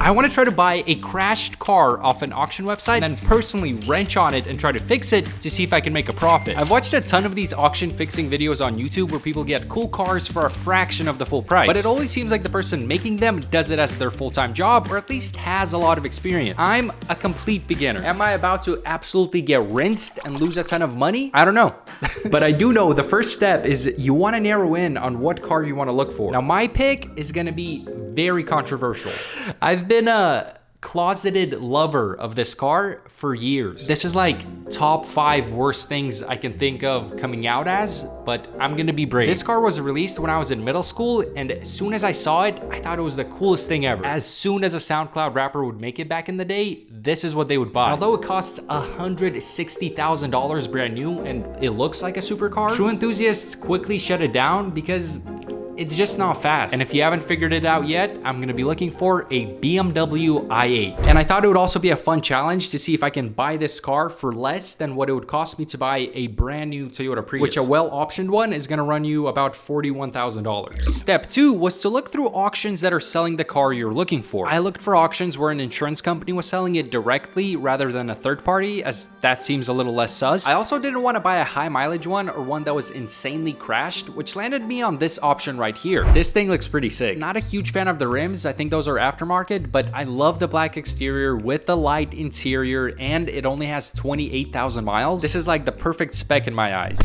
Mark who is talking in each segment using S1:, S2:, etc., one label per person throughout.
S1: I want to try to buy a crashed car off an auction website and then personally wrench on it and try to fix it to see if I can make a profit. I've watched a ton of these auction fixing videos on YouTube where people get cool cars for a fraction of the full price, but it always seems like the person making them does it as their full-time job, or at least has a lot of experience. I'm a complete beginner. Am I about to absolutely get rinsed and lose a ton of money? I don't know. But I do know the first step is you want to narrow in on what car you want to look for. Now, my pick is going to be very controversial. I've been a closeted lover of this car for years. This is like top 5 worst things I can think of coming out as, but I'm gonna be brave. This car was released when I was in middle school, and as soon as I saw it, I thought it was the coolest thing ever. As soon as a SoundCloud rapper would make it back in the day, this is what they would buy. Although it costs $160,000 brand new and it looks like a supercar, true enthusiasts quickly shut it down because it's just not fast. And if you haven't figured it out yet, I'm gonna be looking for a BMW i8. And I thought it would also be a fun challenge to see if I can buy this car for less than what it would cost me to buy a brand new Toyota Prius, which a well-optioned one is gonna run you about $41,000. Step 2 was to look through auctions that are selling the car you're looking for. I looked for auctions where an insurance company was selling it directly rather than a third party, as that seems a little less sus. I also didn't want to buy a high mileage one or one that was insanely crashed, which landed me on this option right here. This thing looks pretty sick. Not a huge fan of the rims. I think those are aftermarket, but I love the black exterior with the light interior, and it only has 28,000 miles. This is like the perfect spec in my eyes.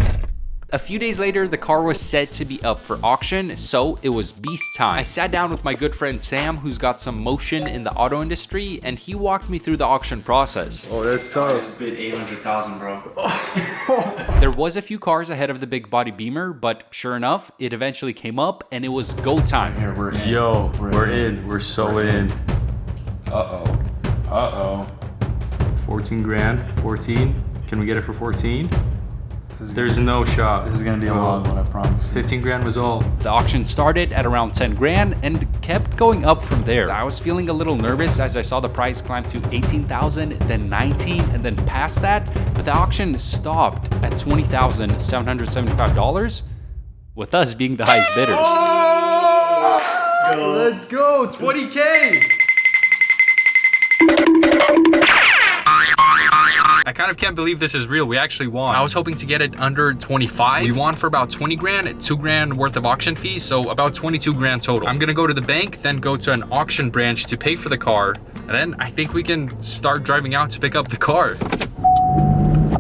S1: A few days later, the car was set to be up for auction, so it was beast time. I sat down with my good friend Sam, who's got some motion in the auto industry, and he walked me through the auction process.
S2: Oh, that's tough.
S3: It's bid 800,000, bro.
S1: There was a few cars ahead of the big body Beamer, but sure enough, it eventually came up, and it was go time.
S3: Here, we're in.
S2: Yo, we're in. We're so in.
S3: Uh-oh.
S2: 14 grand. 14. Can we get it for 14? There's no shot.
S3: This is gonna be a long one, I promise.
S2: 15 grand was all.
S1: The auction started at around 10 grand and kept going up from there. I was feeling a little nervous as I saw the price climb to 18,000, then 19, and then past that, but the auction stopped at $20,775, with us being the highest bidders.
S2: Oh! Let's go, 20K! I kind of can't believe this is real. We actually won. I was hoping to get it under 25. We won for about 20 grand, 2 grand worth of auction fees, so about 22 grand total. I'm gonna go to the bank, then go to an auction branch to pay for the car, and then I think we can start driving out to pick up the car.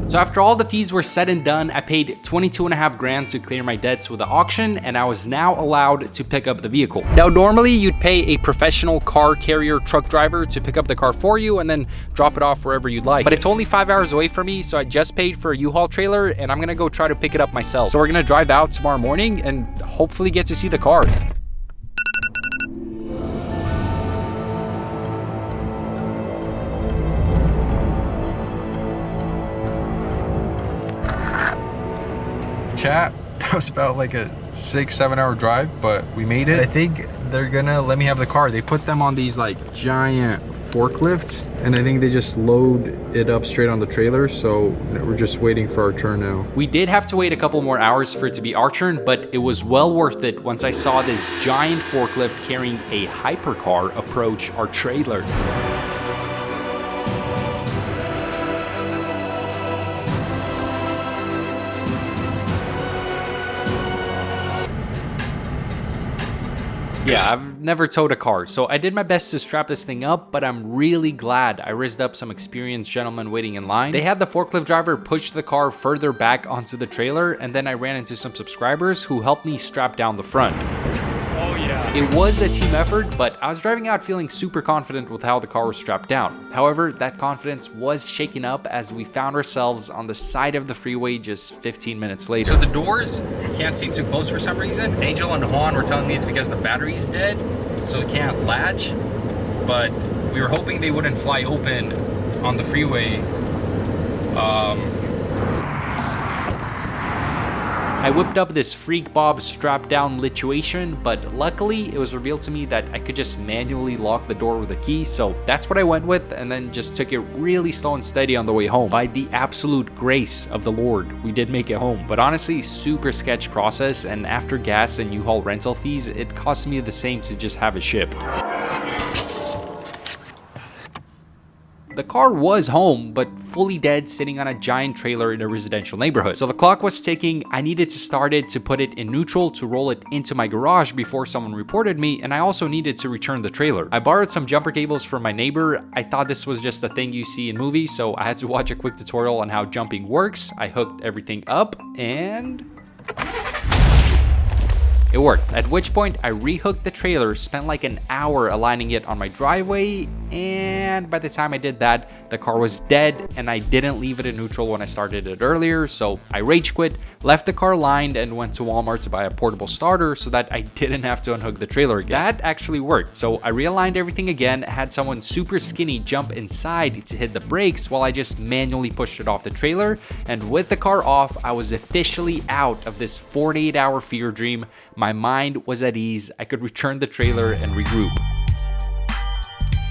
S1: So after all the fees were said and done, I paid 22.5 grand to clear my debts with the auction, and I was now allowed to pick up the vehicle. Now, normally you'd pay a professional car carrier truck driver to pick up the car for you and then drop it off wherever you'd like. But it's only 5 hours away from me, so I just paid for a U-Haul trailer, and I'm gonna go try to pick it up myself. So we're gonna drive out tomorrow morning and hopefully get to see the car.
S2: Chat, that was about like a 6-7 hour drive, but we made it. I think they're gonna let me have the car. They put them on these like giant forklifts, and I think they just load it up straight on the trailer, so we're just waiting for our turn now.
S1: We did have to wait a couple more hours for it to be our turn, but it was well worth it once I saw this giant forklift carrying a hypercar approach our trailer. Yeah, I've never towed a car, so I did my best to strap this thing up, but I'm really glad I raised up some experienced gentlemen waiting in line. They had the forklift driver push the car further back onto the trailer, and then I ran into some subscribers who helped me strap down the front.
S2: Oh yeah.
S1: It was a team effort, but I was driving out feeling super confident with how the car was strapped down. However, that confidence was shaken up as we found ourselves on the side of the freeway just 15 minutes later.
S2: So the doors can't seem to close for some reason. Angel and Juan were telling me it's because the battery's dead, so it can't latch. But we were hoping they wouldn't fly open on the freeway.
S1: I whipped up this Freak Bob strap down lituation, but luckily it was revealed to me that I could just manually lock the door with a key, so that's what I went with, and then just took it really slow and steady on the way home. By the absolute grace of the Lord, we did make it home. But honestly, super sketch process, and after gas and U-Haul rental fees, it cost me the same to just have it shipped. the car was home, but fully dead, sitting on a giant trailer in a residential neighborhood. So the clock was ticking. I needed to start it to put it in neutral to roll it into my garage before someone reported me, and I also needed to return the trailer. I borrowed some jumper cables from my neighbor. I thought this was just a thing you see in movies, so I had to watch a quick tutorial on how jumping works. I hooked everything up and it worked, at which point I rehooked the trailer, spent like an hour aligning it on my driveway, and by the time I did that, the car was dead, and I didn't leave it in neutral when I started it earlier, so I rage quit, left the car lined, and went to Walmart to buy a portable starter so that I didn't have to unhook the trailer again. That actually worked, so I realigned everything again, had someone super skinny jump inside to hit the brakes while I just manually pushed it off the trailer, and with the car off, I was officially out of this 48-hour fever dream. My mind was at ease. I could return the trailer and regroup.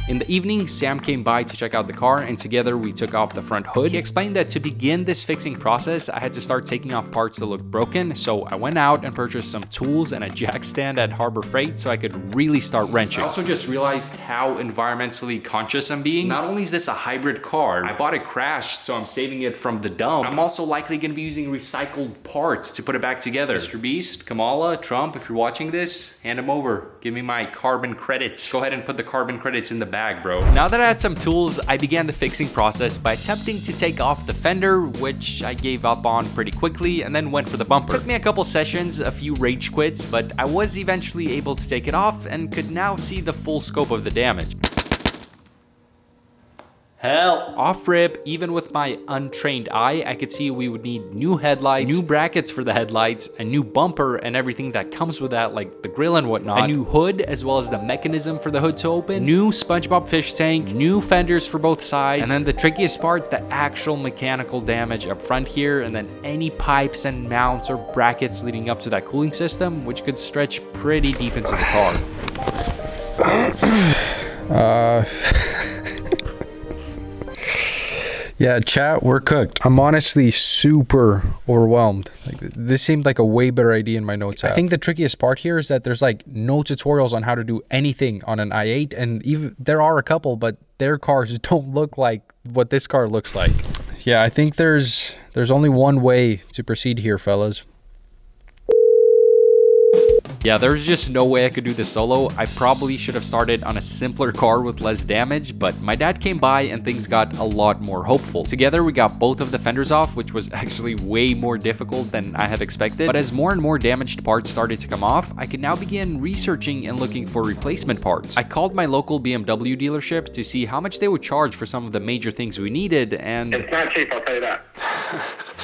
S1: In the evening, Sam came by to check out the car, and together we took off the front hood. He explained that to begin this fixing process, I had to start taking off parts that looked broken, so I went out and purchased some tools and a jack stand at Harbor Freight so I could really start wrenching. I also just realized how environmentally conscious I'm being. Not only is this a hybrid car, I bought it crashed, so I'm saving it from the dump. I'm also likely going to be using recycled parts to put it back together. Mr. Beast, Kamala, Trump, if you're watching this, hand them over. Give me my carbon credits. Go ahead and put the carbon credits in the bag, bro. Now that I had some tools, I began the fixing process by attempting to take off the fender, which I gave up on pretty quickly, and then went for the bumper. Took me a couple sessions, a few rage quits, but I was eventually able to take it off and could now see the full scope of the damage. Hell, off rip, even with my untrained eye, I could see we would need new headlights, new brackets for the headlights, a new bumper and everything that comes with that, like the grill and whatnot, a new hood as well as the mechanism for the hood to open, new SpongeBob fish tank, new fenders for both sides, and then the trickiest part, the actual mechanical damage up front here, and then any pipes and mounts or brackets leading up to that cooling system, which could stretch pretty deep into the car.
S4: Yeah, chat, we're cooked. I'm honestly super overwhelmed. Like, this seemed like a way better idea in my notes app. I think the trickiest part here is that there's like no tutorials on how to do anything on an i8, and even there are a couple, but their cars don't look like what this car looks like. Yeah, I think there's only one way to proceed here, fellas.
S1: Yeah, there's just no way I could do this solo. I probably should have started on a simpler car with less damage, but my dad came by and things got a lot more hopeful. Together, we got both of the fenders off, which was actually way more difficult than I had expected. But as more and more damaged parts started to come off, I could now begin researching and looking for replacement parts. I called my local BMW dealership to see how much they would charge for some of the major things we needed, and
S5: it's not cheap, I'll tell you that.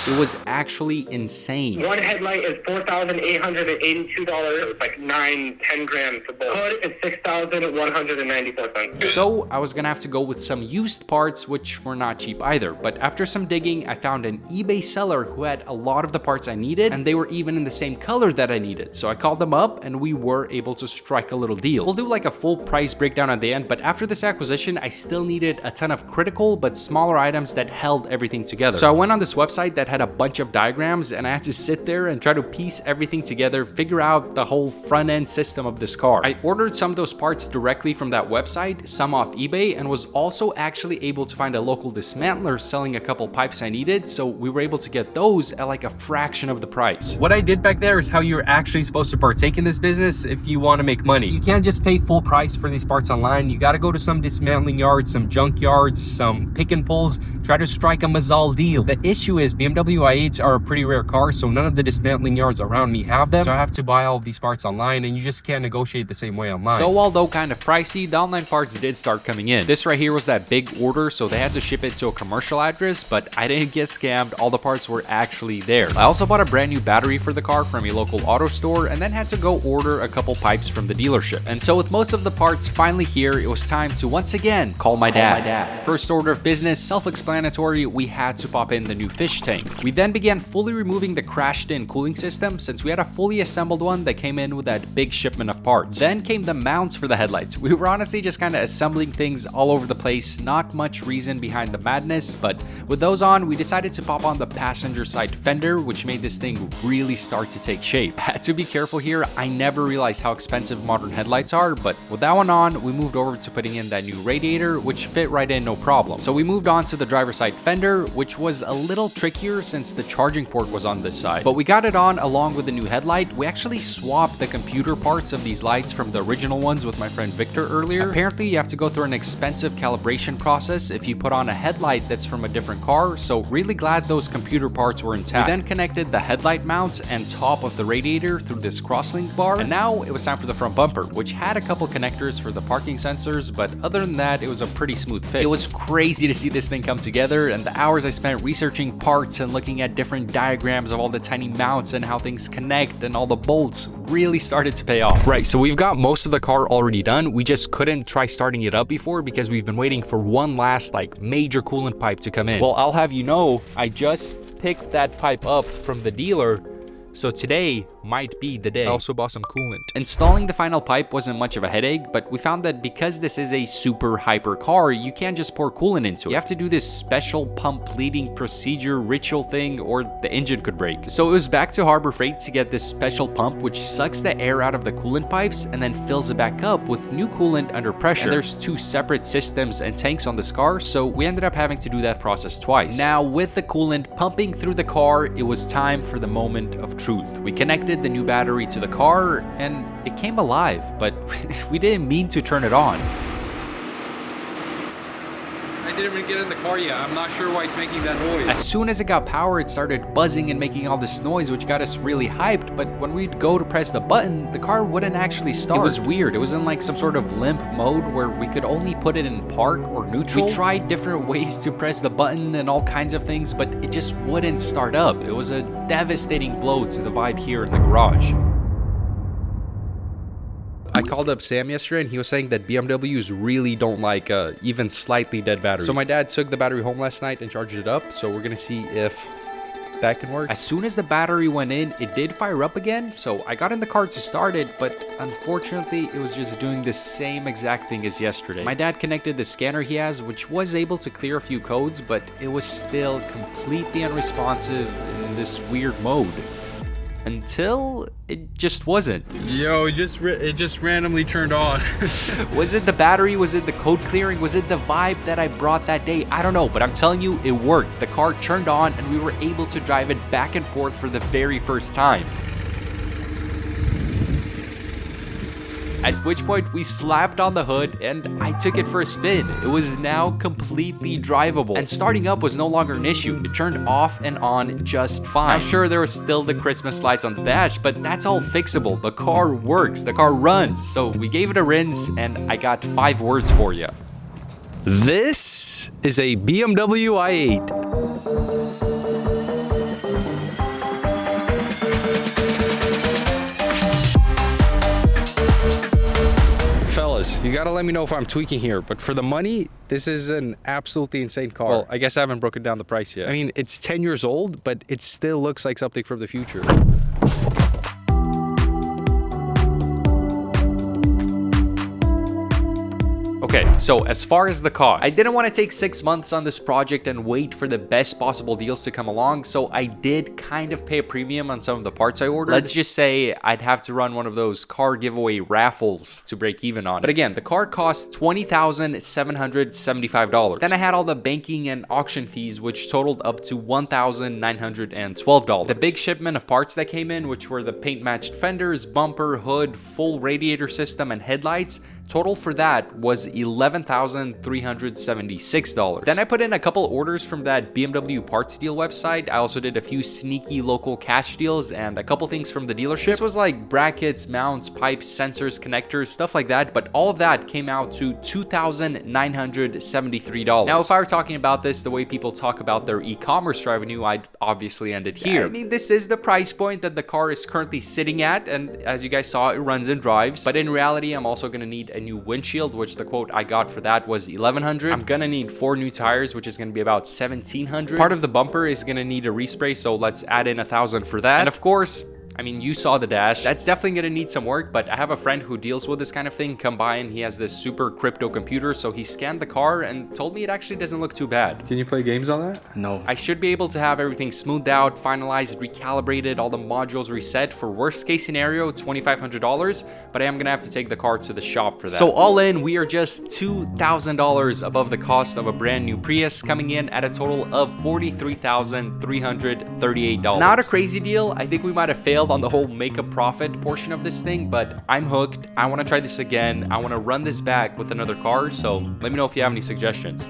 S1: It was actually insane.
S5: One headlight is $4,882. It's like 9-10 grand for both. Hood is $6,194.
S1: So I was gonna have to go with some used parts, which were not cheap either. But after some digging, I found an eBay seller who had a lot of the parts I needed, and they were even in the same color that I needed. So I called them up, and we were able to strike a little deal. We'll do like a full price breakdown at the end, but after this acquisition, I still needed a ton of critical but smaller items that held everything together. So I went on this website that had a bunch of diagrams, and I had to sit there and try to piece everything together, figure out the whole front end system of this car. I ordered some of those parts directly from that website, some off eBay, and was also actually able to find a local dismantler selling a couple pipes I needed, so we were able to get those at like a fraction of the price.
S2: What I did back there is how you're actually supposed to partake in this business if you want to make money. You can't just pay full price for these parts online. You got to go to some dismantling yards, some junk yards, some pick and pulls, try to strike a Mazal deal. The issue is BMW i8s are a pretty rare car, so none of the dismantling yards around me have them. So I have to buy all of these parts online, and you just can't negotiate the same way online.
S1: So although kind of pricey, the online parts did start coming in. This right here was that big order, so they had to ship it to a commercial address, but I didn't get scammed. All the parts were actually there. I also bought a brand new battery for the car from a local auto store, and then had to go order a couple pipes from the dealership. And so with most of the parts finally here, it was time to once again call my dad. First order of business, self-explanatory, we had to pop in the new fish tank. We then began fully removing the crashed-in cooling system since we had a fully assembled one that came in with that big shipment of parts. Then came the mounts for the headlights. We were honestly just kind of assembling things all over the place, not much reason behind the madness, but with those on, we decided to pop on the passenger side fender, which made this thing really start to take shape. Had to be careful here. I never realized how expensive modern headlights are, but with that one on, we moved over to putting in that new radiator, which fit right in no problem. So we moved on to the driver's side fender, which was a little trickier since the charging port was on this side. But we got it on along with the new headlight. We actually swapped the computer parts of these lights from the original ones with my friend Victor earlier. Apparently, you have to go through an expensive calibration process if you put on a headlight that's from a different car, so really glad those computer parts were intact. We then connected the headlight mounts and top of the radiator through this crosslink bar, and now it was time for the front bumper, which had a couple connectors for the parking sensors, but other than that, it was a pretty smooth fit. It was crazy to see this thing come together, and the hours I spent researching parts and looking at different diagrams of all the tiny mounts and how things connect and all the bolts really started to pay off. Right, so we've got most of the car already done. We just couldn't try starting it up before because we've been waiting for one last like major coolant pipe to come in. Well, I'll have you know, I just picked that pipe up from the dealer, so today might be the day.
S4: I also bought some coolant.
S1: Installing the final pipe wasn't much of a headache, but we found that because this is a super hyper car, you can't just pour coolant into it. You have to do this special pump pleating procedure ritual thing or the engine could break. So it was back to Harbor Freight to get this special pump which sucks the air out of the coolant pipes and then fills it back up with new coolant under pressure. And there's two separate systems and tanks on this car, so we ended up having to do that process twice. Now with the coolant pumping through the car, it was time for the moment of truth. We connected the new battery to the car and it came alive, but we didn't mean to turn it on.
S2: I didn't even get in the car yet. I'm not sure why it's making that noise.
S1: As soon as it got power, it started buzzing and making all this noise, which got us really hyped, but when we'd go to press the button, the car wouldn't actually start. It was weird. It was in like some sort of limp mode where we could only put it in park or neutral. We tried different ways to press the button and all kinds of things, but it just wouldn't start up. It was a devastating blow to the vibe here in the garage.
S4: I called up Sam yesterday and he was saying that BMWs really don't like even slightly dead battery. So my dad took the battery home last night and charged it up. So we're gonna see if that can work.
S1: As soon as the battery went in, it did fire up again. So I got in the car to start it, but unfortunately it was just doing the same exact thing as yesterday. My dad connected the scanner he has, which was able to clear a few codes, but it was still completely unresponsive in this weird mode. Until it just wasn't.
S2: Yo, it just randomly turned on.
S1: Was it the battery? Was it the code clearing? Was it the vibe that I brought that day? I don't know, but I'm telling you, it worked. The car turned on and we were able to drive it back and forth for the very first time. At which point we slapped on the hood and I took it for a spin. It was now completely drivable and starting up was no longer an issue. It turned off and on just fine. I'm sure there was still the Christmas lights on the dash, but that's all fixable. The car works, the car runs. So we gave it a rinse and I got 5 words for you.
S4: This is a BMW i8. You gotta let me know if I'm tweaking here, but for the money, this is an absolutely insane car. Well, I guess I haven't broken down the price yet. I mean, it's 10 years old, but it still looks like something from the future.
S1: Okay, so as far as the cost, I didn't want to take 6 months on this project and wait for the best possible deals to come along, so I did kind of pay a premium on some of the parts I ordered. Let's just say I'd have to run one of those car giveaway raffles to break even on. But again, the car cost $20,775. Then I had all the banking and auction fees, which totaled up to $1,912. The big shipment of parts that came in, which were the paint-matched fenders, bumper, hood, full radiator system, and headlights, total for that was $11,376. Then I put in a couple orders from that BMW parts deal website. I also did a few sneaky local cash deals and a couple things from the dealership. This was like brackets, mounts, pipes, sensors, connectors, stuff like that, but all of that came out to $2,973. Now, if I were talking about this the way people talk about their e-commerce revenue, I'd obviously end it here. I mean, this is the price point that the car is currently sitting at, and as you guys saw, it runs and drives, but in reality, I'm also gonna need a new windshield, which the quote I got for that was $1,100. I'm gonna need 4 new tires, which is gonna be about $1,700. Part of the bumper is gonna need a respray, so let's add in $1,000 for that. And of course, I mean, you saw the dash. That's definitely gonna need some work, but I have a friend who deals with this kind of thing come by, and he has this super crypto computer, so he scanned the car and told me it actually doesn't look too bad.
S4: Can you play games on that?
S3: No.
S1: I should be able to have everything smoothed out, finalized, recalibrated, all the modules reset. For worst case scenario, $2,500, but I am gonna have to take the car to the shop for that. So all in, we are just $2,000 above the cost of a brand new Prius, coming in at a total of $43,338. Not a crazy deal. I think we might have failed on the whole make a profit portion of this thing, but I'm hooked. I want to try this again. I want to run this back with another car, so let me know if you have any suggestions.